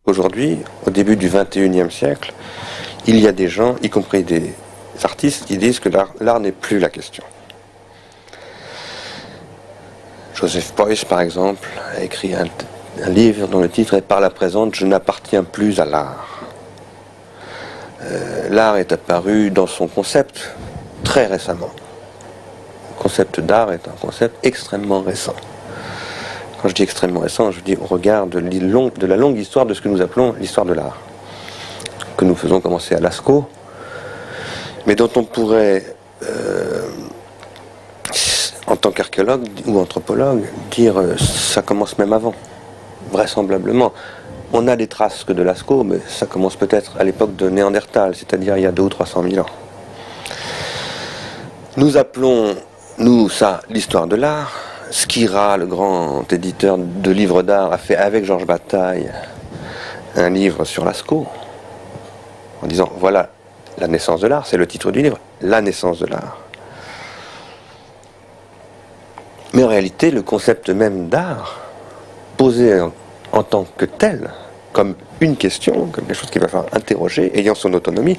Aujourd'hui, au début du XXIe siècle, il y a des gens, y compris des artistes, qui disent que l'art n'est plus la question. Joseph Beuys, par exemple, a écrit un livre dont le titre est « Par la présente, je n'appartiens plus à l'art ». L'art est apparu dans son concept très récemment. Le concept d'art est un concept extrêmement récent. Quand je dis extrêmement récent, je dis au regard de la longue histoire de ce que nous appelons l'histoire de l'art, que nous faisons commencer à Lascaux, mais dont on pourrait, en tant qu'archéologue ou anthropologue, dire ça commence même avant, vraisemblablement. On a des traces que de Lascaux, mais ça commence peut-être à l'époque de Néandertal, c'est-à-dire il y a 200 ou 300 000 ans. Nous appelons, ça, l'histoire de l'art. Skira, le grand éditeur de livres d'art, a fait avec Georges Bataille un livre sur Lascaux, en disant voilà la naissance de l'art, c'est le titre du livre, la naissance de l'art. Mais en réalité, le concept même d'art, posé en tant que tel, comme une question, comme quelque chose qu'il va falloir interroger, ayant son autonomie,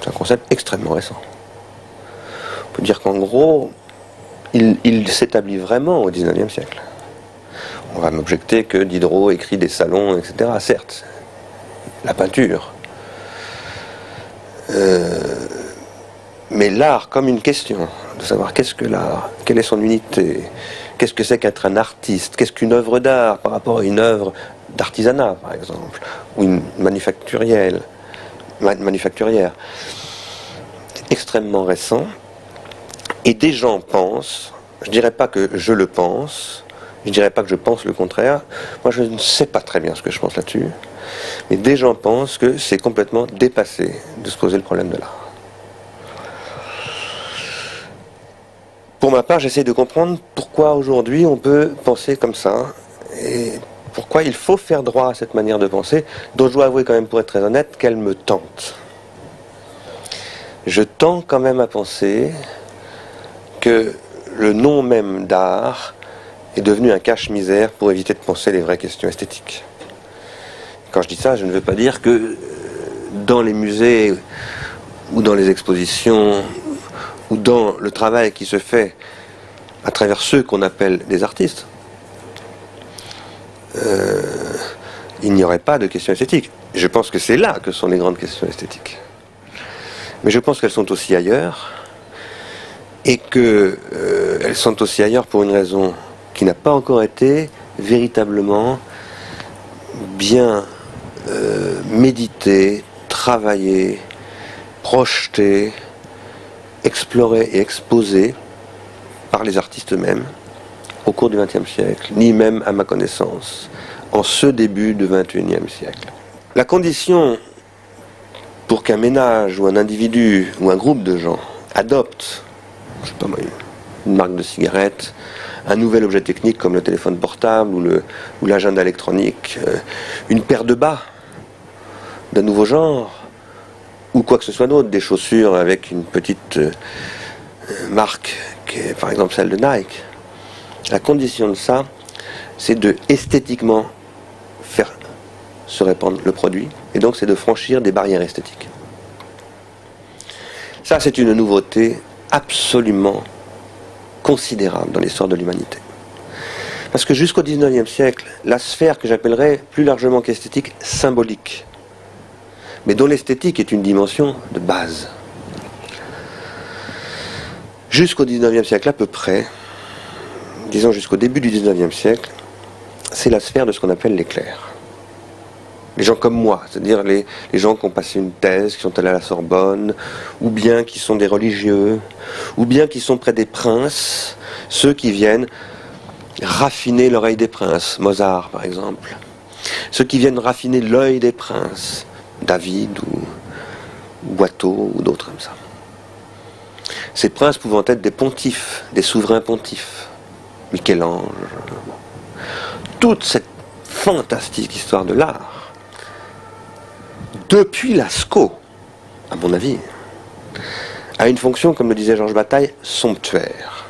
c'est un concept extrêmement récent. On peut dire qu'en gros, il s'établit vraiment au XIXe siècle. On va m'objecter que Diderot écrit des salons, etc. Certes, la peinture. Mais l'art comme une question, de savoir qu'est-ce que l'art, quelle est son unité, qu'est-ce que c'est qu'être un artiste, qu'est-ce qu'une œuvre d'art par rapport à une œuvre d'artisanat, par exemple, ou une manufacturière. Extrêmement récent. Et des gens pensent, je ne dirais pas que je le pense, je ne dirais pas que je pense le contraire, moi je ne sais pas très bien ce que je pense là-dessus, mais des gens pensent que c'est complètement dépassé de se poser le problème de l'art. Pour ma part, j'essaie de comprendre pourquoi aujourd'hui on peut penser comme ça, et pourquoi il faut faire droit à cette manière de penser, dont je dois avouer quand même, pour être très honnête, qu'elle me tente. Je tends quand même à penser que le nom même d'art est devenu un cache-misère pour éviter de penser les vraies questions esthétiques. Quand je dis ça, je ne veux pas dire que dans les musées ou dans les expositions ou dans le travail qui se fait à travers ceux qu'on appelle des artistes, il n'y aurait pas de questions esthétiques. Je pense que c'est là que sont les grandes questions esthétiques. Mais je pense qu'elles sont aussi ailleurs, et qu'elles sont aussi ailleurs pour une raison qui n'a pas encore été véritablement bien méditée, travaillée, projetée, explorée et exposée par les artistes eux-mêmes au cours du XXe siècle, ni même à ma connaissance, en ce début du XXIe siècle. La condition pour qu'un ménage ou un individu ou un groupe de gens adopte, je sais pas moi, une marque de cigarette, un nouvel objet technique comme le téléphone portable ou l'agenda électronique, une paire de bas d'un nouveau genre, ou quoi que ce soit d'autre, des chaussures avec une petite marque, qui est par exemple celle de Nike. La condition de ça, c'est de esthétiquement faire se répandre le produit, et donc c'est de franchir des barrières esthétiques. Ça, c'est une nouveauté absolument considérable dans l'histoire de l'humanité. Parce que jusqu'au XIXe siècle, la sphère que j'appellerais plus largement qu'esthétique, symbolique, mais dont l'esthétique est une dimension de base. Jusqu'au XIXe siècle à peu près, disons jusqu'au début du XIXe siècle, c'est la sphère de ce qu'on appelle les clercs. Les gens comme moi, c'est-à-dire les gens qui ont passé une thèse, qui sont allés à la Sorbonne, ou bien qui sont des religieux, ou bien qui sont près des princes, ceux qui viennent raffiner l'oreille des princes, Mozart par exemple, ceux qui viennent raffiner l'œil des princes, David ou Watteau ou d'autres comme ça. Ces princes pouvant être des pontifes, des souverains pontifes, Michel-Ange, toute cette fantastique histoire de l'art, depuis Lascaux, à mon avis, a une fonction, comme le disait Georges Bataille, somptuaire.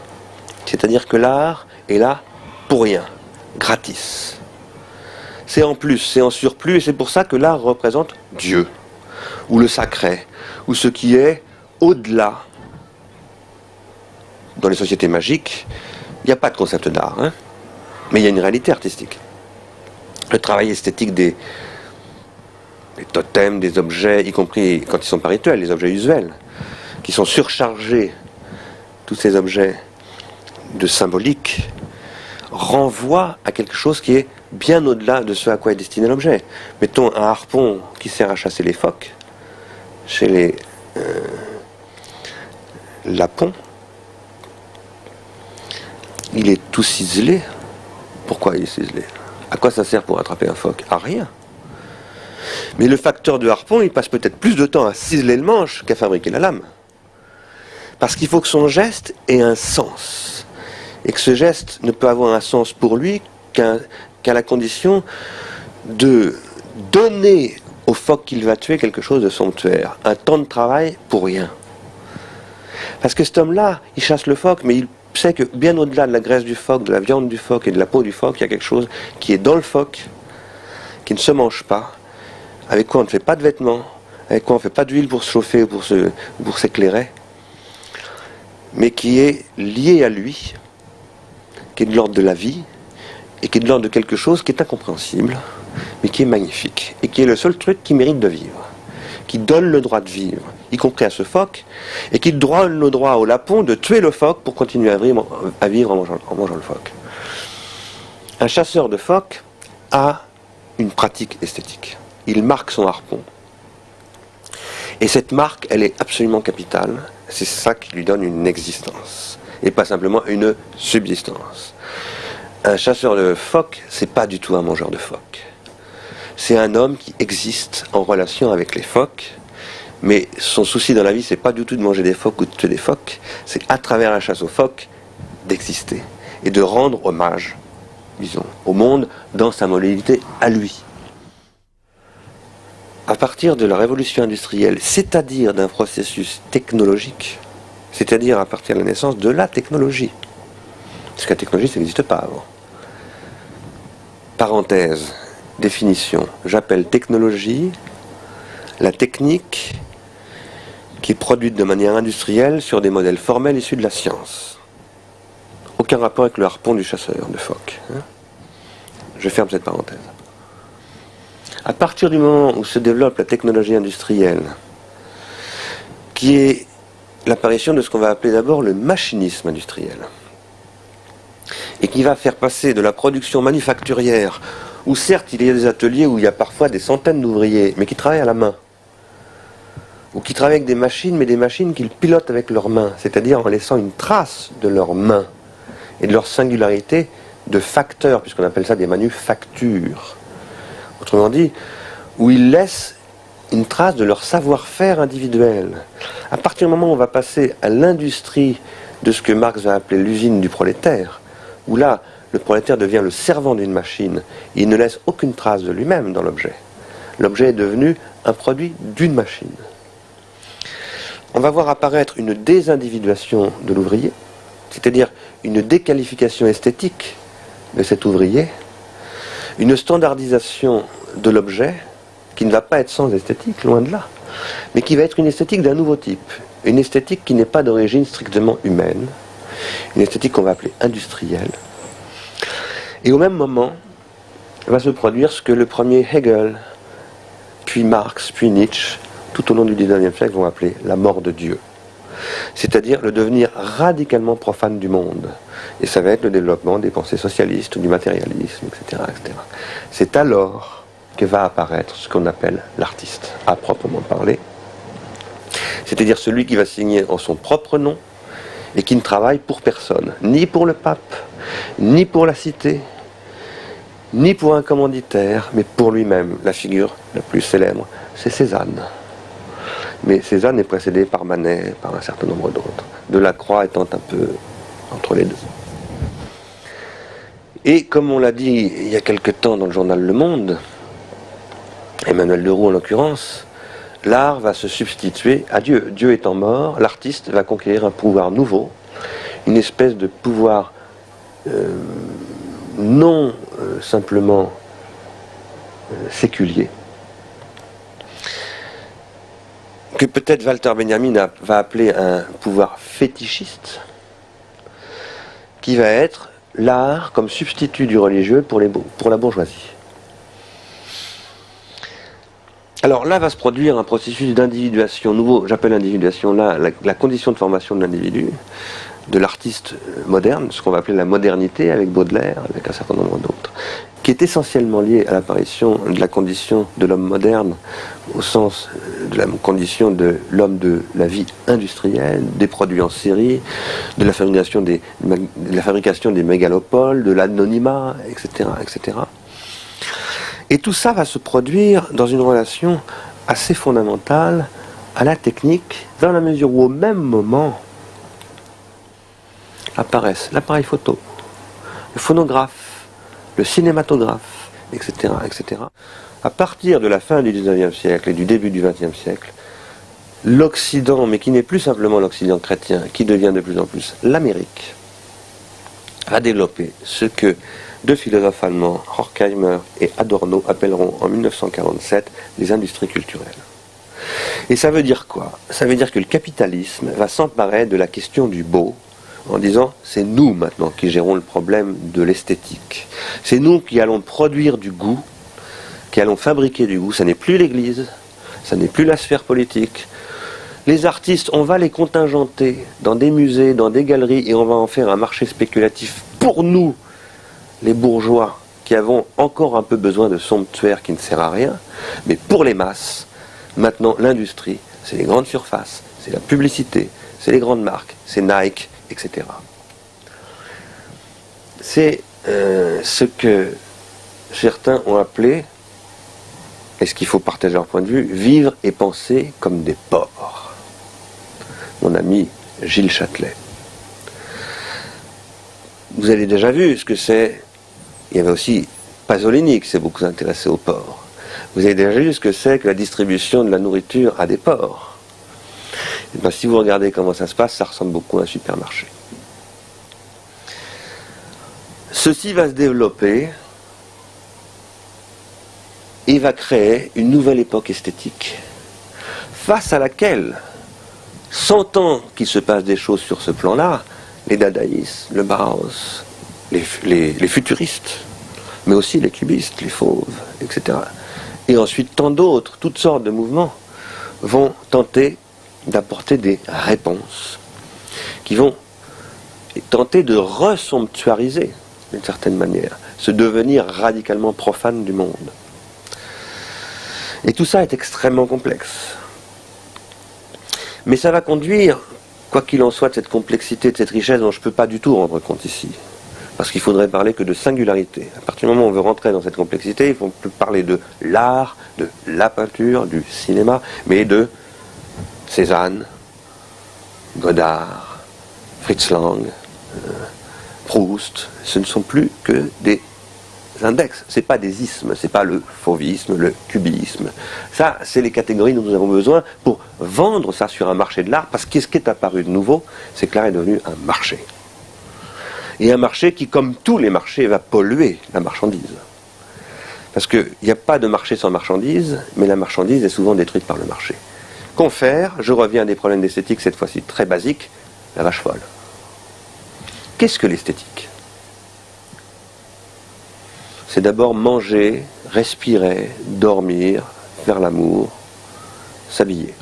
C'est-à-dire que l'art est là pour rien, gratis. c'est en plus, c'est en surplus, et c'est pour ça que l'art représente Dieu, ou le sacré, ou ce qui est au-delà. Dans les sociétés magiques, il n'y a pas de concept d'art, hein, mais il y a une réalité artistique. Le travail esthétique des totems, des objets, y compris quand ils sont pas rituels, les objets usuels, qui sont surchargés, tous ces objets de symbolique, renvoient à quelque chose qui est bien au-delà de ce à quoi est destiné l'objet. Mettons un harpon qui sert à chasser les phoques, chez les lapons, il est tout ciselé. Pourquoi il est ciselé? À quoi ça sert pour attraper un phoque? À rien. Mais le facteur de harpon, il passe peut-être plus de temps à ciseler le manche qu'à fabriquer la lame. Parce qu'il faut que son geste ait un sens. Et que ce geste ne peut avoir un sens pour lui qu'à la condition de donner au phoque qu'il va tuer quelque chose de somptuaire. Un temps de travail pour rien. Parce que cet homme-là, il chasse le phoque, mais il sait que bien au-delà de la graisse du phoque, de la viande du phoque et de la peau du phoque, il y a quelque chose qui est dans le phoque, qui ne se mange pas, avec quoi on ne fait pas de vêtements, avec quoi on ne fait pas d'huile pour se chauffer ou pour s'éclairer, mais qui est lié à lui, qui est de l'ordre de la vie, et qui est de l'ordre de quelque chose qui est incompréhensible, mais qui est magnifique, et qui est le seul truc qui mérite de vivre, qui donne le droit de vivre, y compris à ce phoque, et qui donne le droit au lapon de tuer le phoque pour continuer à vivre en mangeant le phoque. Un chasseur de phoques a une pratique esthétique. Il marque son harpon. Et cette marque, elle est absolument capitale. C'est ça qui lui donne une existence, et pas simplement une subsistance. Un chasseur de phoques, c'est pas du tout un mangeur de phoques. C'est un homme qui existe en relation avec les phoques, mais son souci dans la vie, c'est pas du tout de manger des phoques ou de tuer des phoques, c'est à travers la chasse aux phoques d'exister et de rendre hommage, disons, au monde dans sa modalité à lui. À partir de la révolution industrielle, c'est-à-dire d'un processus technologique, c'est-à-dire à partir de la naissance de la technologie, parce que la technologie, ça n'existe pas avant. Parenthèse, définition, j'appelle technologie la technique qui est produite de manière industrielle sur des modèles formels issus de la science. Aucun rapport avec le harpon du chasseur de phoques. Je ferme cette parenthèse. À partir du moment où se développe la technologie industrielle, qui est l'apparition de ce qu'on va appeler d'abord le machinisme industriel, et qui va faire passer de la production manufacturière, où certes il y a des ateliers où il y a parfois des centaines d'ouvriers, mais qui travaillent à la main, ou qui travaillent avec des machines, mais des machines qu'ils pilotent avec leurs mains, c'est-à-dire en laissant une trace de leurs mains et de leur singularité de facteurs, puisqu'on appelle ça des manufactures. Autrement dit, où ils laissent une trace de leur savoir-faire individuel. À partir du moment où on va passer à l'industrie de ce que Marx va appeler l'usine du prolétaire, où là, le prolétaire devient le servant d'une machine, il ne laisse aucune trace de lui-même dans l'objet. L'objet est devenu un produit d'une machine. On va voir apparaître une désindividuation de l'ouvrier, c'est-à-dire une déqualification esthétique de cet ouvrier, une standardisation de l'objet qui ne va pas être sans esthétique, loin de là, mais qui va être une esthétique d'un nouveau type, une esthétique qui n'est pas d'origine strictement humaine, une esthétique qu'on va appeler industrielle. Et au même moment, va se produire ce que le premier Hegel, puis Marx, puis Nietzsche, tout au long du XIXe siècle, vont appeler la mort de Dieu. C'est-à-dire le devenir radicalement profane du monde. Et ça va être le développement des pensées socialistes ou du matérialisme, etc., etc. C'est alors que va apparaître ce qu'on appelle l'artiste, à proprement parler. C'est-à-dire celui qui va signer en son propre nom et qui ne travaille pour personne, ni pour le pape, ni pour la cité, ni pour un commanditaire, mais pour lui-même. La figure la plus célèbre, c'est Cézanne. Mais Cézanne est précédé par Manet, par un certain nombre d'autres. Delacroix étant un peu entre les deux. Et comme on l'a dit il y a quelque temps dans le journal Le Monde, Emmanuel Leroux en l'occurrence, l'art va se substituer à Dieu. Dieu étant mort, l'artiste va conquérir un pouvoir nouveau, une espèce de pouvoir non simplement séculier, que peut-être Walter Benjamin va appeler un pouvoir fétichiste, qui va être l'art comme substitut du religieux pour la bourgeoisie. Alors là va se produire un processus d'individuation nouveau, j'appelle individuation là la condition de formation de l'individu, de l'artiste moderne, ce qu'on va appeler la modernité avec Baudelaire, avec un certain nombre d'autres, qui est essentiellement lié à l'apparition de la condition de l'homme moderne, au sens de la condition de l'homme de la vie industrielle, des produits en série, de la fabrication des mégalopoles, de l'anonymat, etc., etc. Et tout ça va se produire dans une relation assez fondamentale à la technique, dans la mesure où au même moment apparaissent l'appareil photo, le phonographe, le cinématographe, etc., etc. À partir de la fin du XIXe siècle et du début du XXe siècle, l'Occident, mais qui n'est plus simplement l'Occident chrétien, qui devient de plus en plus l'Amérique, a développé ce que deux philosophes allemands, Horkheimer et Adorno, appelleront en 1947 les industries culturelles. Et ça veut dire quoi? Ça veut dire que le capitalisme va s'emparer de la question du beau, en disant c'est nous maintenant qui gérons le problème de l'esthétique. C'est nous qui allons produire du goût, qui allons fabriquer du goût. Ça n'est plus l'Église, ça n'est plus la sphère politique. Les artistes, on va les contingenter dans des musées, dans des galeries, et on va en faire un marché spéculatif pour nous, les bourgeois, qui avons encore un peu besoin de somptuaire qui ne sert à rien. Mais pour les masses, maintenant l'industrie, c'est les grandes surfaces, c'est la publicité, c'est les grandes marques, c'est Nike, etc. C'est ce que certains ont appelé, est-ce qu'il faut partager leur point de vue, vivre et penser comme des porcs. Mon ami Gilles Châtelet. Vous avez déjà vu ce que c'est. Il y avait aussi Pasolini qui s'est beaucoup intéressé aux porcs. Vous avez déjà vu ce que c'est que la distribution de la nourriture à des porcs. Et bien, si vous regardez comment ça se passe, ça ressemble beaucoup à un supermarché. Ceci va se développer et va créer une nouvelle époque esthétique, face à laquelle, sentant qu'il se passe des choses sur ce plan-là, les dadaïstes, le Bauhaus, les futuristes, mais aussi les cubistes, les fauves, etc. Et ensuite tant d'autres, toutes sortes de mouvements, vont tenter d'apporter des réponses, qui vont tenter de ressomptuariser, d'une certaine manière, se devenir radicalement profane du monde. Et tout ça est extrêmement complexe. Mais ça va conduire, quoi qu'il en soit, de cette complexité, de cette richesse dont je ne peux pas du tout rendre compte ici. Parce qu'il faudrait parler que de singularité. À partir du moment où on veut rentrer dans cette complexité, il faut parler de l'art, de la peinture, du cinéma, mais de Cézanne, Godard, Fritz Lang, Proust. Ce ne sont plus que des index, c'est pas des ismes, c'est pas le fauvisme, le cubisme. Ça, c'est les catégories dont nous avons besoin pour vendre ça sur un marché de l'art, parce que ce qui est apparu de nouveau, c'est que l'art est devenu un marché. Et un marché qui, comme tous les marchés, va polluer la marchandise. Parce qu'il n'y a pas de marché sans marchandise, mais la marchandise est souvent détruite par le marché. Confère, je reviens à des problèmes d'esthétique, cette fois-ci très basiques, la vache folle. Qu'est-ce que l'esthétique ? C'est d'abord manger, respirer, dormir, faire l'amour, s'habiller.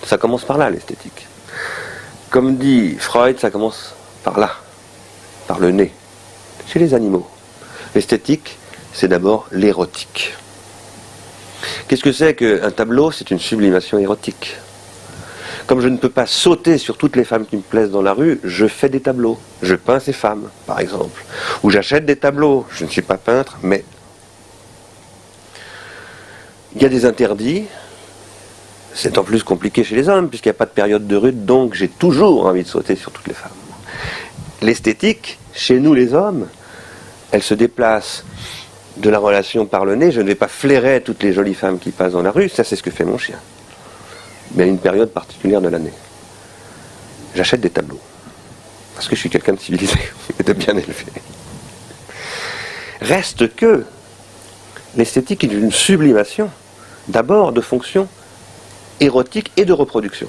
Ça commence par là, l'esthétique. Comme dit Freud, ça commence par là, par le nez, chez les animaux. L'esthétique, c'est d'abord l'érotique. Qu'est-ce que c'est qu'un tableau ? C'est une sublimation érotique. Comme je ne peux pas sauter sur toutes les femmes qui me plaisent dans la rue, je fais des tableaux. Je peins ces femmes, par exemple. Ou j'achète des tableaux. Je ne suis pas peintre, mais il y a des interdits. C'est en plus compliqué chez les hommes, puisqu'il n'y a pas de période de rude, donc j'ai toujours envie de sauter sur toutes les femmes. L'esthétique, chez nous les hommes, elle se déplace de la relation par le nez. Je ne vais pas flairer toutes les jolies femmes qui passent dans la rue, ça c'est ce que fait mon chien. Mais à une période particulière de l'année. J'achète des tableaux. Parce que je suis quelqu'un de civilisé et de bien élevé. Reste que L'esthétique est une sublimation, d'abord de fonctions érotiques et de reproduction.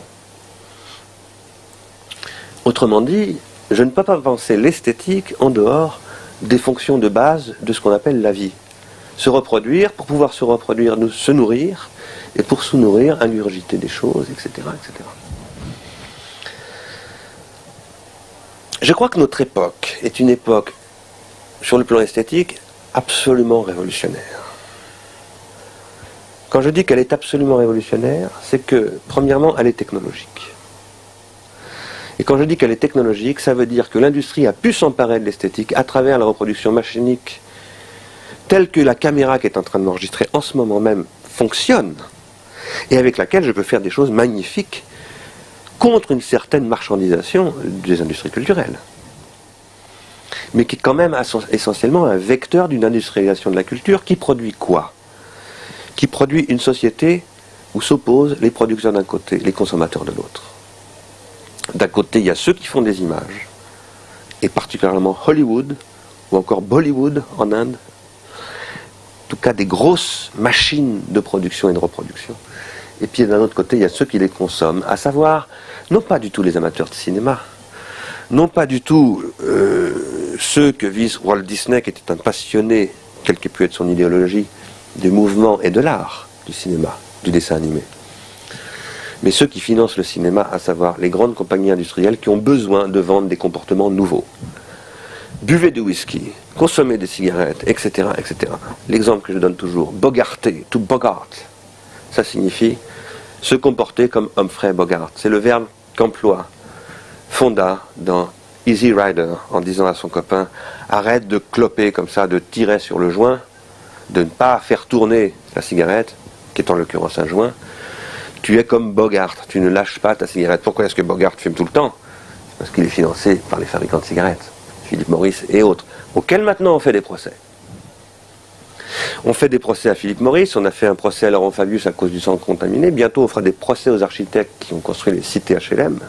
Autrement dit, je ne peux pas penser l'esthétique en dehors des fonctions de base de ce qu'on appelle la vie. Se reproduire, pour pouvoir se reproduire, se nourrir, et pour se nourrir, ingurgiter des choses, etc., etc. Je crois que notre époque est une époque, sur le plan esthétique, absolument révolutionnaire. Quand je dis qu'elle est absolument révolutionnaire, c'est que, premièrement, elle est technologique. Et quand je dis qu'elle est technologique, ça veut dire que l'industrie a pu s'emparer de l'esthétique à travers la reproduction machinique, telle que la caméra qui est en train de m'enregistrer en ce moment même fonctionne, et avec laquelle je peux faire des choses magnifiques contre une certaine marchandisation des industries culturelles. Mais qui est quand même essentiellement un vecteur d'une industrialisation de la culture qui produit quoi? Qui produit une société où s'opposent les producteurs d'un côté, les consommateurs de l'autre. D'un côté, il y a ceux qui font des images, et particulièrement Hollywood, ou encore Bollywood en Inde, en tout cas des grosses machines de production et de reproduction. Et puis d'un autre côté, il y a ceux qui les consomment, à savoir, non pas du tout les amateurs de cinéma, non pas du tout ceux que vise Walt Disney, qui était un passionné, quelle qu'ait pu être son idéologie, du mouvement et de l'art, du cinéma, du dessin animé. Mais ceux qui financent le cinéma, à savoir les grandes compagnies industrielles qui ont besoin de vendre des comportements nouveaux. Buvez du whisky, consommez des cigarettes, etc., etc. L'exemple que je donne toujours, bogarter, to bogart, ça signifie se comporter comme Humphrey Bogart. C'est le verbe qu'emploie Fonda dans Easy Rider en disant à son copain, arrête de cloper comme ça, de tirer sur le joint, de ne pas faire tourner la cigarette, qui est en l'occurrence un joint. Tu es comme Bogart, tu ne lâches pas ta cigarette. Pourquoi est-ce que Bogart fume tout le temps? Parce qu'il est financé par les fabricants de cigarettes, Philip Morris et autres, auxquels maintenant on fait des procès. On fait des procès à Philip Morris, on a fait un procès à Laurent Fabius à cause du sang contaminé, bientôt on fera des procès aux architectes qui ont construit les cités HLM,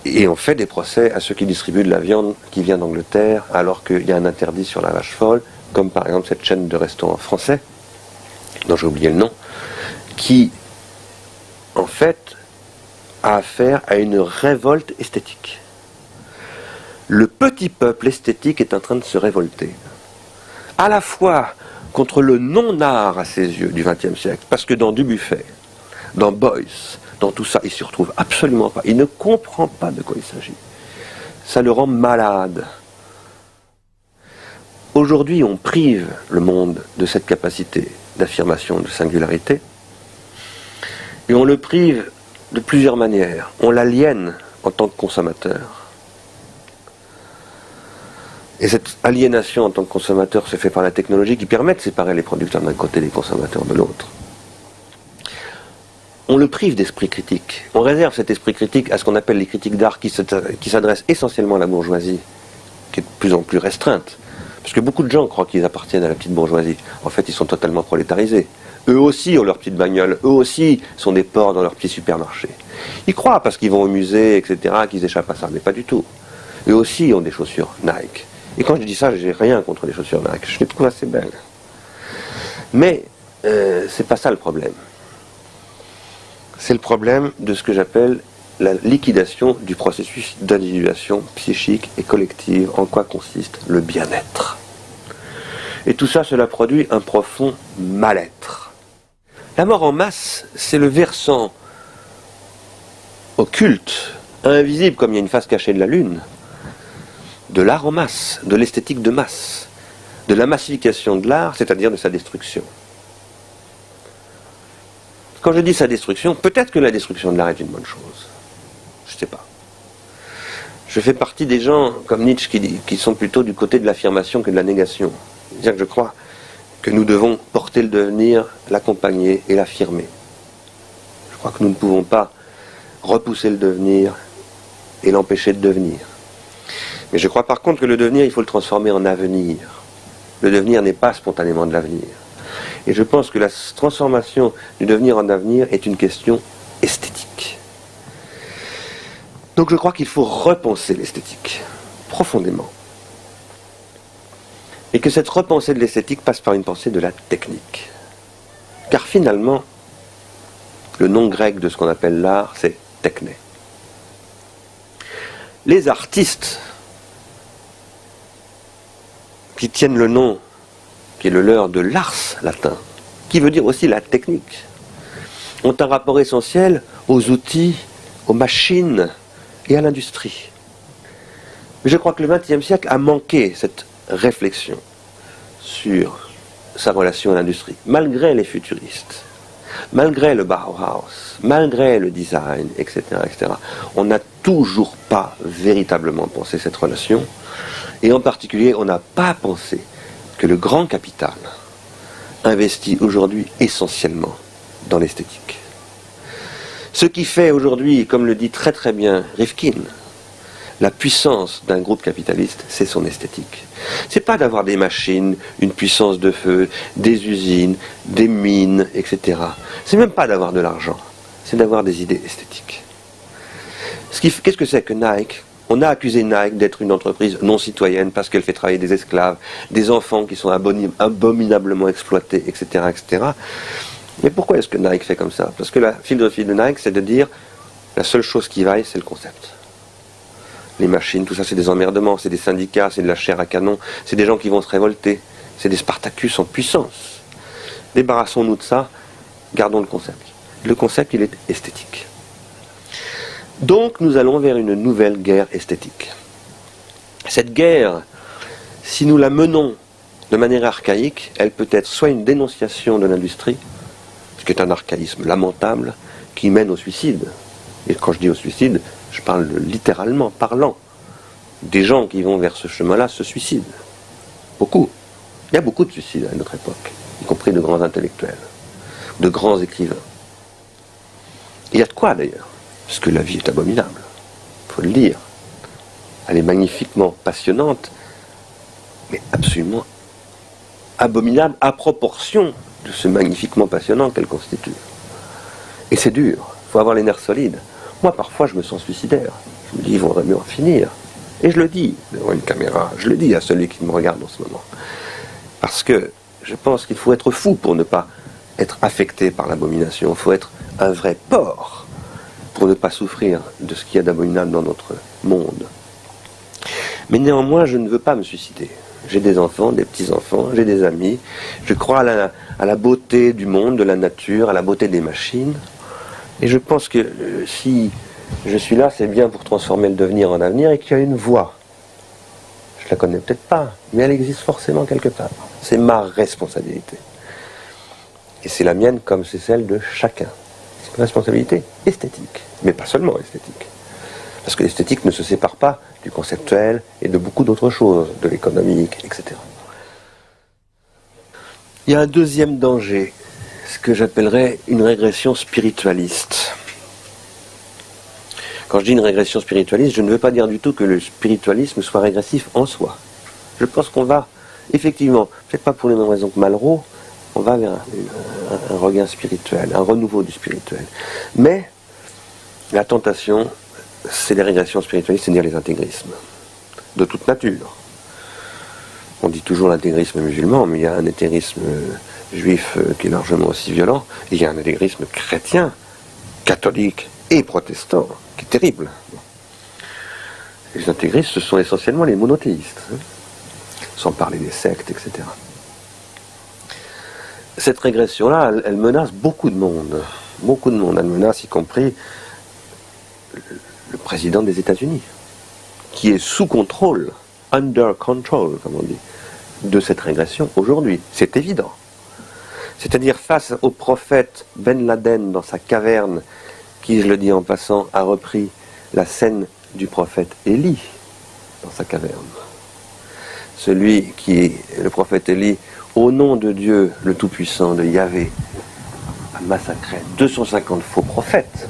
et on fait des procès à ceux qui distribuent de la viande qui vient d'Angleterre, alors qu'il y a un interdit sur la vache folle, comme par exemple cette chaîne de restaurants français, dont j'ai oublié le nom, qui, en fait, a affaire à une révolte esthétique. Le petit peuple esthétique est en train de se révolter. À la fois contre le non-art à ses yeux du XXe siècle, parce que dans Dubuffet, dans Beuys, dans tout ça, il ne s'y retrouve absolument pas. Il ne comprend pas de quoi il s'agit. Ça le rend malade. Aujourd'hui, on prive le monde de cette capacité d'affirmation, de singularité, et on le prive de plusieurs manières. On l'aliène en tant que consommateur. Et cette aliénation en tant que consommateur se fait par la technologie qui permet de séparer les producteurs d'un côté et les consommateurs de l'autre. On le prive d'esprit critique. On réserve cet esprit critique à ce qu'on appelle les critiques d'art qui s'adressent essentiellement à la bourgeoisie, qui est de plus en plus restreinte. Parce que beaucoup de gens croient qu'ils appartiennent à la petite bourgeoisie. En fait, ils sont totalement prolétarisés. Eux aussi ont leur petite bagnole, eux aussi sont des porcs dans leur petit supermarché. Ils croient parce qu'ils vont au musée, etc., qu'ils échappent à ça, mais pas du tout. Eux aussi ont des chaussures Nike. Et quand je dis ça, j'ai rien contre les chaussures Nike, je les trouve assez belles. Mais c'est pas ça le problème. C'est le problème de ce que j'appelle la liquidation du processus d'individuation psychique et collective, en quoi consiste le bien-être. Et tout ça, cela produit un profond mal-être. La mort en masse, c'est le versant occulte, invisible comme il y a une face cachée de la lune, de l'art en masse, de l'esthétique de masse, de la massification de l'art, c'est-à-dire de sa destruction. Quand je dis sa destruction, peut-être que la destruction de l'art est une bonne chose. Je ne sais pas. Je fais partie des gens comme Nietzsche qui sont plutôt du côté de l'affirmation que de la négation. C'est-à-dire que je crois que nous devons porter le devenir, l'accompagner et l'affirmer. Je crois que nous ne pouvons pas repousser le devenir et l'empêcher de devenir. Mais je crois par contre que le devenir, il faut le transformer en avenir. Le devenir n'est pas spontanément de l'avenir. Et je pense que la transformation du devenir en avenir est une question esthétique. Donc je crois qu'il faut repenser l'esthétique, profondément. Et que cette repensée de l'esthétique passe par une pensée de la technique. Car finalement, le nom grec de ce qu'on appelle l'art, c'est techné. Les artistes qui tiennent le nom, qui est le leur de l'ars latin, qui veut dire aussi la technique, ont un rapport essentiel aux outils, aux machines et à l'industrie. Mais je crois que le XXe siècle a manqué cette réflexion sur sa relation à l'industrie, malgré les futuristes, malgré le Bauhaus, malgré le design, etc., etc. On n'a toujours pas véritablement pensé cette relation, et en particulier, on n'a pas pensé que le grand capital investit aujourd'hui essentiellement dans l'esthétique. Ce qui fait aujourd'hui, comme le dit très très bien Rifkin, la puissance d'un groupe capitaliste, c'est son esthétique. C'est pas d'avoir des machines, une puissance de feu, des usines, des mines, etc. C'est même pas d'avoir de l'argent, c'est d'avoir des idées esthétiques. Qu'est-ce que c'est que Nike ? On a accusé Nike d'être une entreprise non citoyenne parce qu'elle fait travailler des esclaves, des enfants qui sont abominablement exploités, etc., etc. Mais pourquoi est-ce que Nike fait comme ça ? Parce que la philosophie de Nike, c'est de dire la seule chose qui vaille, c'est le concept. Les machines, tout ça, c'est des emmerdements, c'est des syndicats, c'est de la chair à canon, c'est des gens qui vont se révolter, c'est des Spartacus en puissance. Débarrassons-nous de ça, gardons le concept. Le concept, il est esthétique. Donc, nous allons vers une nouvelle guerre esthétique. Cette guerre, si nous la menons de manière archaïque, elle peut être soit une dénonciation de l'industrie, ce qui est un archaïsme lamentable, qui mène au suicide. Et quand je dis au suicide, je parle littéralement, parlant. Des gens qui vont vers ce chemin-là se suicident. Beaucoup. Il y a beaucoup de suicides à notre époque, y compris de grands intellectuels, de grands écrivains. Il y a de quoi d'ailleurs, parce que la vie est abominable, il faut le dire. Elle est magnifiquement passionnante, mais absolument abominable à proportion de ce magnifiquement passionnant qu'elle constitue. Et c'est dur, il faut avoir les nerfs solides. Moi, parfois, je me sens suicidaire. Je me dis, il vaudrait mieux en finir. Et je le dis devant une caméra, je le dis à celui qui me regarde en ce moment. Parce que je pense qu'il faut être fou pour ne pas être affecté par l'abomination. Il faut être un vrai porc pour ne pas souffrir de ce qu'il y a d'abominable dans notre monde. Mais néanmoins, je ne veux pas me suicider. J'ai des enfants, des petits-enfants, j'ai des amis. Je crois à la beauté du monde, de la nature, à la beauté des machines. Et je pense que si je suis là, c'est bien pour transformer le devenir en avenir et qu'il y a une voie. Je ne la connais peut-être pas, mais elle existe forcément quelque part. C'est ma responsabilité. Et c'est la mienne comme c'est celle de chacun. C'est une responsabilité esthétique, mais pas seulement esthétique. Parce que l'esthétique ne se sépare pas du conceptuel et de beaucoup d'autres choses, de l'économique, etc. Il y a un deuxième danger, ce que j'appellerais une régression spiritualiste. Quand je dis une régression spiritualiste, je ne veux pas dire du tout que le spiritualisme soit régressif en soi. Je pense qu'on va, effectivement, peut-être pas pour les mêmes raisons que Malraux, on va vers un regain spirituel, un renouveau du spirituel. Mais la tentation, c'est les régressions spiritualistes, c'est-à-dire les intégrismes, de toute nature. On dit toujours l'intégrisme musulman, mais il y a un intégrisme juif qui est largement aussi violent, et il y a un intégrisme chrétien, catholique et protestant, qui est terrible. Les intégristes, ce sont essentiellement les monothéistes, sans parler des sectes, etc. Cette régression-là, elle menace beaucoup de monde. Beaucoup de monde. Elle menace y compris le président des États-Unis, qui est sous contrôle, under control, comme on dit, de cette régression aujourd'hui. C'est évident. C'est-à-dire face au prophète Ben Laden dans sa caverne, qui, je le dis en passant, a repris la scène du prophète Élie dans sa caverne. Celui qui est le prophète Élie, au nom de Dieu, le Tout-Puissant, de Yahvé, a massacré 250 faux prophètes.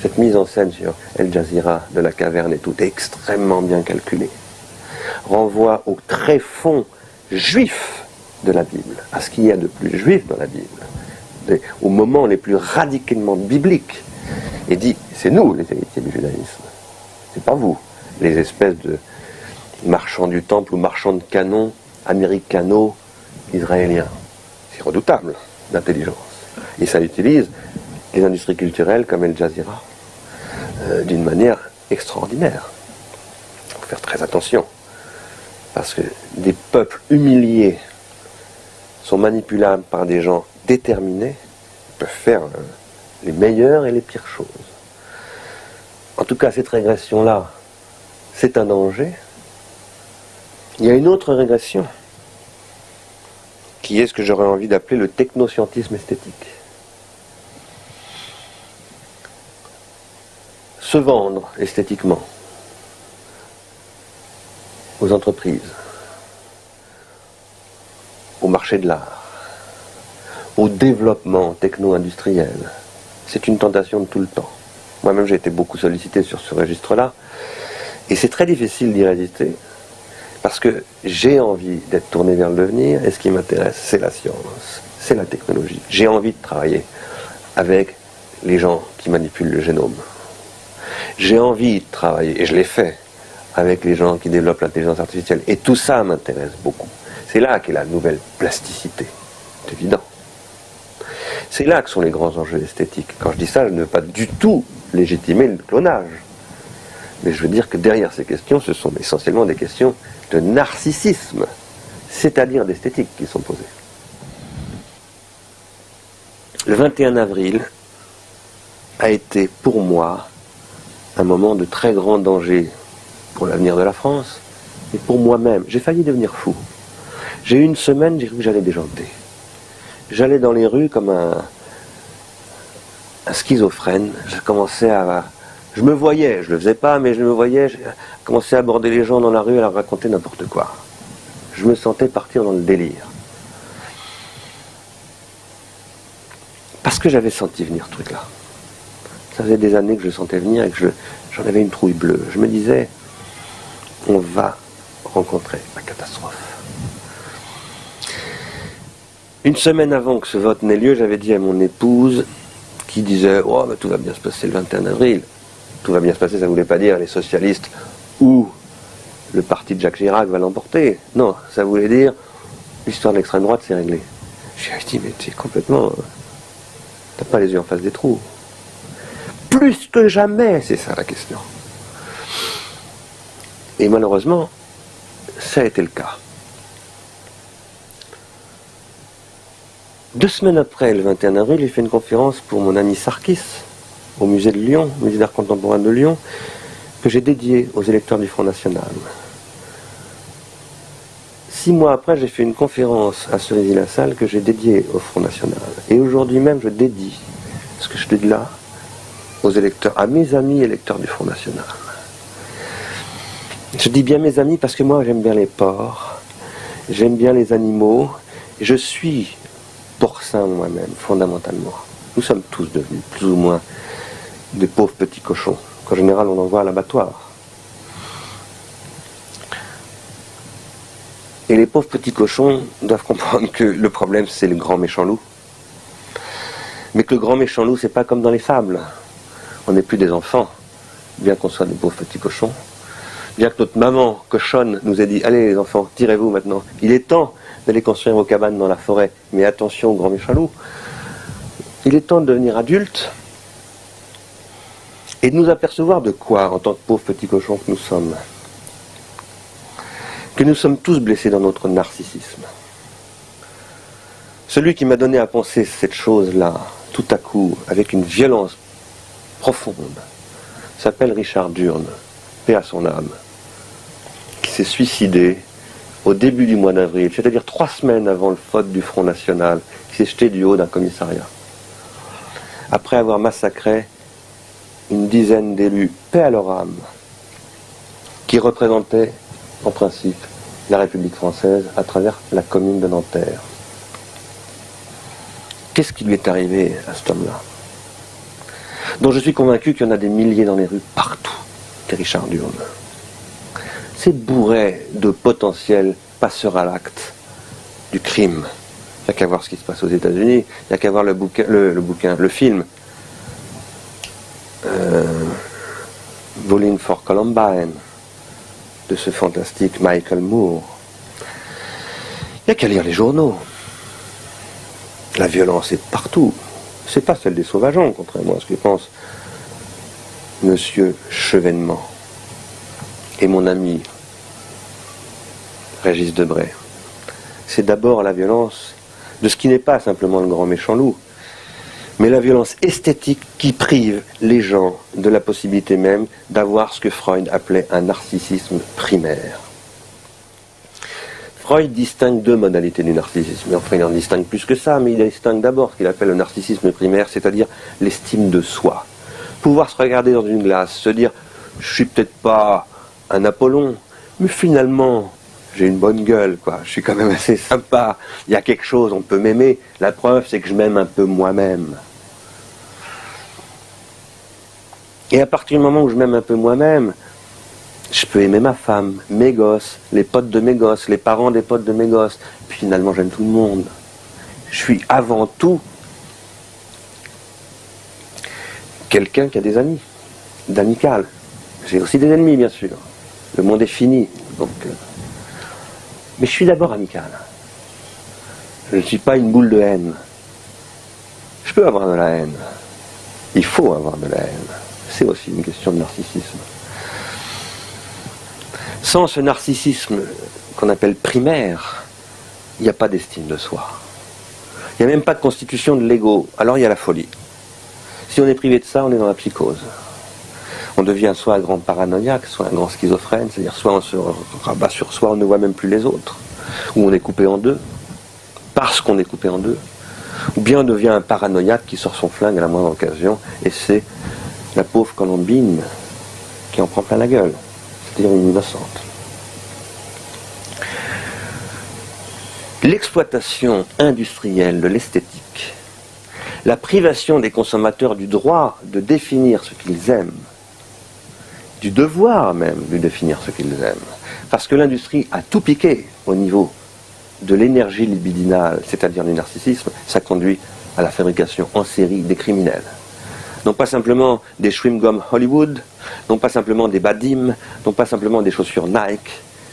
Cette mise en scène sur El Jazeera de la caverne et tout est extrêmement bien calculée. Renvoie au tréfonds juif de la Bible, à ce qu'il y a de plus juif dans la Bible, aux moments les plus radicalement bibliques, et dit, c'est nous les héritiers du judaïsme, c'est pas vous, les espèces de marchands du temple ou marchands de canons américano-israélien. C'est redoutable, l'intelligence. Et ça utilise les industries culturelles comme El Jazeera d'une manière extraordinaire. Il faut faire très attention. Parce que des peuples humiliés sont manipulables par des gens déterminés, peuvent faire les meilleures et les pires choses. En tout cas, cette régression-là, c'est un danger. Il y a une autre régression, qui est ce que j'aurais envie d'appeler le technoscientisme esthétique. Se vendre esthétiquement aux entreprises, au marché de l'art, au développement techno-industriel, c'est une tentation de tout le temps. Moi-même, j'ai été beaucoup sollicité sur ce registre-là, et c'est très difficile d'y résister, parce que j'ai envie d'être tourné vers l'avenir, et ce qui m'intéresse, c'est la science, c'est la technologie. J'ai envie de travailler avec les gens qui manipulent le génome. J'ai envie de travailler, et je l'ai fait, avec les gens qui développent l'intelligence artificielle. Et tout ça m'intéresse beaucoup. C'est là qu'est la nouvelle plasticité. C'est évident. C'est là que sont les grands enjeux esthétiques. Quand je dis ça, je ne veux pas du tout légitimer le clonage. Mais je veux dire que derrière ces questions, ce sont essentiellement des questions de narcissisme, c'est-à-dire d'esthétique, qui sont posées. Le 21 avril a été pour moi un moment de très grand danger pour l'avenir de la France et pour moi-même. J'ai failli devenir fou. J'ai eu une semaine, j'ai cru que j'allais déjanter. J'allais dans les rues comme un schizophrène. Je me voyais, je le faisais pas, mais je me voyais, je commençais à aborder les gens dans la rue et à leur raconter n'importe quoi. Je me sentais partir dans le délire. Parce que j'avais senti venir ce truc-là. Ça faisait des années que je le sentais venir et que j'en avais une trouille bleue. Je me disais, on va rencontrer la catastrophe. Une semaine avant que ce vote n'ait lieu, j'avais dit à mon épouse, qui disait « Oh, bah, tout va bien se passer le 21 avril ». Tout va bien se passer, ça ne voulait pas dire les socialistes ou le parti de Jacques Chirac va l'emporter. Non, ça voulait dire l'histoire de l'extrême droite, c'est réglé. J'ai dit « Mais tu es complètement... T'as pas les yeux en face des trous. » Plus que jamais, c'est ça la question. Et malheureusement, ça a été le cas. 2 semaines après, le 21 avril, j'ai fait une conférence pour mon ami Sarkis, au musée de Lyon, au musée d'art contemporain de Lyon, que j'ai dédié aux électeurs du Front National. 6 mois après, j'ai fait une conférence à Cerisy-la-Salle que j'ai dédiée au Front National. Et aujourd'hui même, je dédie ce que je dis là aux électeurs, à mes amis électeurs du Front National. Je dis bien mes amis parce que moi j'aime bien les porcs, j'aime bien les animaux, et je suis porcin moi-même, fondamentalement. Nous sommes tous devenus plus ou moins des pauvres petits cochons, qu'en général on envoie à l'abattoir. Et les pauvres petits cochons doivent comprendre que le problème c'est le grand méchant loup. Mais que le grand méchant loup, c'est pas comme dans les fables. On n'est plus des enfants, bien qu'on soit des pauvres petits cochons. Bien que notre maman cochonne nous ait dit « Allez les enfants, tirez-vous maintenant. Il est temps d'aller construire vos cabanes dans la forêt, mais attention au grand méchant loup. » Il est temps de devenir adulte et de nous apercevoir de quoi, en tant que pauvres petits cochons que nous sommes. Que nous sommes tous blessés dans notre narcissisme. Celui qui m'a donné à penser cette chose-là, tout à coup, avec une violence profonde, s'appelle Richard Durn, paix à son âme, qui s'est suicidé au début du mois d'avril, c'est-à-dire 3 semaines avant le vote du Front National, qui s'est jeté du haut d'un commissariat, après avoir massacré une dizaine d'élus, paix à leur âme, qui représentaient, en principe, la République française à travers la commune de Nanterre. Qu'est-ce qui lui est arrivé à cet homme-là, dont je suis convaincu qu'il y en a des milliers dans les rues partout, c'est Richard Durn. C'est bourré de potentiels passeurs à l'acte du crime. Il n'y a qu'à voir ce qui se passe aux États-Unis, il n'y a qu'à voir le film Bowling for Columbine de ce fantastique Michael Moore. n'y a qu'à lire les journaux. La violence est partout. C'est pas celle des sauvageons, contrairement à ce que pense Monsieur Chevènement et mon ami Régis Debray. C'est d'abord la violence de ce qui n'est pas simplement le grand méchant loup, mais la violence esthétique qui prive les gens de la possibilité même d'avoir ce que Freud appelait un narcissisme primaire. Freud distingue deux modalités du narcissisme. Enfin, il en distingue plus que ça, mais il distingue d'abord ce qu'il appelle le narcissisme primaire, c'est-à-dire l'estime de soi. Pouvoir se regarder dans une glace, se dire « je suis peut-être pas un Apollon, mais finalement, j'ai une bonne gueule, quoi. Je suis quand même assez sympa. Il y a quelque chose, on peut m'aimer. La preuve, c'est que je m'aime un peu moi-même. » Et à partir du moment où je m'aime un peu moi-même, je peux aimer ma femme, mes gosses, les potes de mes gosses, les parents des potes de mes gosses. Puis finalement, j'aime tout le monde. Je suis avant tout quelqu'un qui a des amis, d'amical. J'ai aussi des ennemis, bien sûr. Le monde est fini. Donc, mais je suis d'abord amical. Je ne suis pas une boule de haine. Je peux avoir de la haine. Il faut avoir de la haine. C'est aussi une question de narcissisme. Sans ce narcissisme qu'on appelle primaire, il n'y a pas d'estime de soi. Il n'y a même pas de constitution de l'ego. Alors il y a la folie. Si on est privé de ça, on est dans la psychose. On devient soit un grand paranoïaque, soit un grand schizophrène, c'est-à-dire soit on se rabat sur soi, on ne voit même plus les autres, ou on est coupé en deux, parce qu'on est coupé en deux, ou bien on devient un paranoïaque qui sort son flingue à la moindre occasion, et c'est la pauvre Colombine qui en prend plein la gueule, c'est-à-dire une innocente. L'exploitation industrielle de l'esthétique, la privation des consommateurs du droit de définir ce qu'ils aiment, du devoir même de définir ce qu'ils aiment, parce que l'industrie a tout piqué au niveau de l'énergie libidinale, c'est-à-dire du narcissisme, ça conduit à la fabrication en série des criminels. Non pas simplement des chewing-gums Hollywood, non pas simplement des Badim, non pas simplement des chaussures Nike,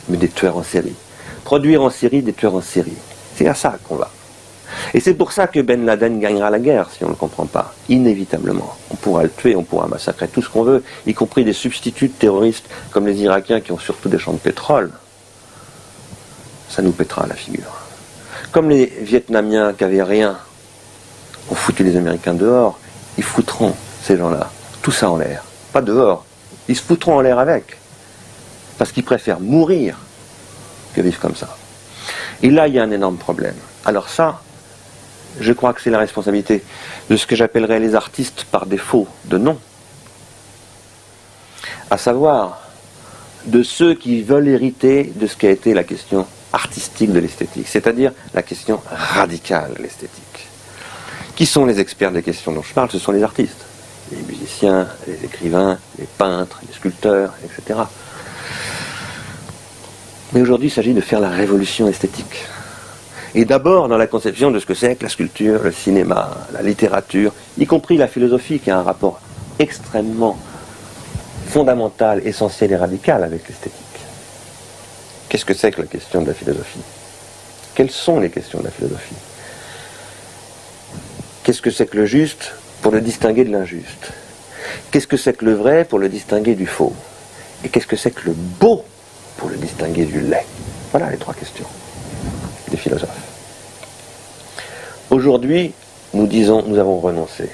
mais des tueurs en série. Produire en série des tueurs en série. C'est à ça qu'on va. Et c'est pour ça que Ben Laden gagnera la guerre, si on ne le comprend pas. Inévitablement. On pourra le tuer, on pourra massacrer tout ce qu'on veut, y compris des substituts de terroristes comme les Irakiens qui ont surtout des champs de pétrole. Ça nous pètera à la figure. Comme les Vietnamiens qui n'avaient rien, ont foutu les Américains dehors, ils foutront, ces gens-là, tout ça en l'air. Pas dehors. Ils se foutront en l'air avec. Parce qu'ils préfèrent mourir que vivre comme ça. Et là, il y a un énorme problème. Alors ça, je crois que c'est la responsabilité de ce que j'appellerais les artistes par défaut de nom. À savoir, de ceux qui veulent hériter de ce qu'a été la question artistique de l'esthétique, c'est-à-dire la question radicale de l'esthétique. Qui sont les experts des questions dont je parle? Ce sont les artistes. Les musiciens, les écrivains, les peintres, les sculpteurs, etc. Mais aujourd'hui, il s'agit de faire la révolution esthétique. Et d'abord dans la conception de ce que c'est que la sculpture, le cinéma, la littérature, y compris la philosophie, qui a un rapport extrêmement fondamental, essentiel et radical avec l'esthétique. Qu'est-ce que c'est que la question de la philosophie? Quelles sont les questions de la philosophie? Qu'est-ce que c'est que le juste pour le distinguer de l'injuste? Qu'est-ce que c'est que le vrai pour le distinguer du faux? Et qu'est-ce que c'est que le beau pour le distinguer du laid? Voilà les trois questions des philosophes. Aujourd'hui, nous disons, nous avons renoncé.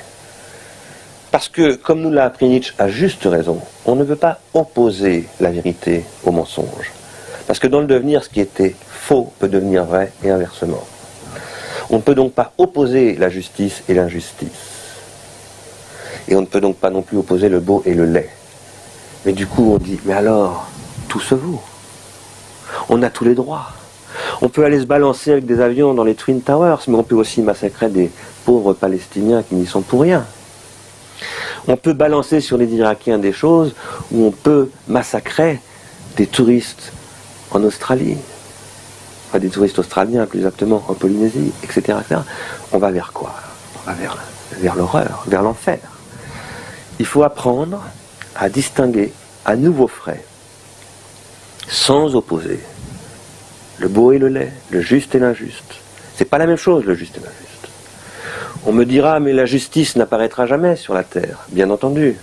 Parce que, comme nous l'a appris Nietzsche à juste raison, on ne veut pas opposer la vérité au mensonge. Parce que dans le devenir, ce qui était faux peut devenir vrai et inversement. On ne peut donc pas opposer la justice et l'injustice. Et on ne peut donc pas non plus opposer le beau et le laid. Mais du coup, on dit, mais alors, tout se vaut. On a tous les droits. On peut aller se balancer avec des avions dans les Twin Towers, mais on peut aussi massacrer des pauvres Palestiniens qui n'y sont pour rien. On peut balancer sur les Irakiens des choses où on peut massacrer des touristes en Australie, enfin des touristes australiens plus exactement, en Polynésie, etc., etc. On va vers quoi? On va vers l'horreur, vers l'enfer. Il faut apprendre à distinguer à nouveau frais, sans opposer, le beau et le laid, le juste et l'injuste. C'est pas la même chose, le juste et l'injuste. On me dira, mais la justice n'apparaîtra jamais sur la terre. Bien entendu.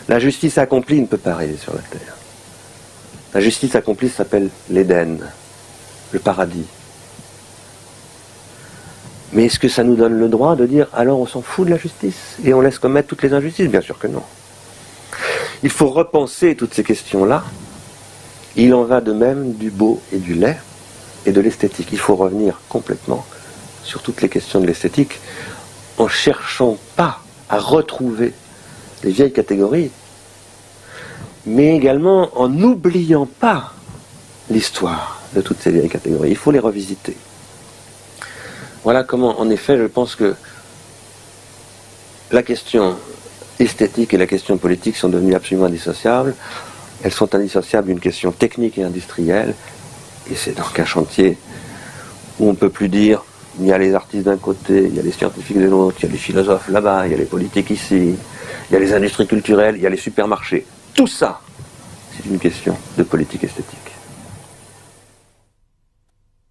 La justice accomplie ne peut pas arriver sur la terre. La justice accomplie s'appelle l'Éden, le paradis. Mais est-ce que ça nous donne le droit de dire, alors on s'en fout de la justice et on laisse commettre toutes les injustices? Bien sûr que non. Il faut repenser toutes ces questions-là. Il en va de même du beau et du laid et de l'esthétique. Il faut revenir complètement sur toutes les questions de l'esthétique en cherchant pas à retrouver les vieilles catégories, mais également en n'oubliant pas l'histoire de toutes ces vieilles catégories. Il faut les revisiter. Voilà comment, en effet, je pense que la question esthétique et la question politique sont devenues absolument indissociables. Elles sont indissociables d'une question technique et industrielle, et c'est donc un chantier où on ne peut plus dire il y a les artistes d'un côté, il y a les scientifiques de l'autre, il y a les philosophes là-bas, il y a les politiques ici, il y a les industries culturelles, il y a les supermarchés. Tout ça, c'est une question de politique esthétique.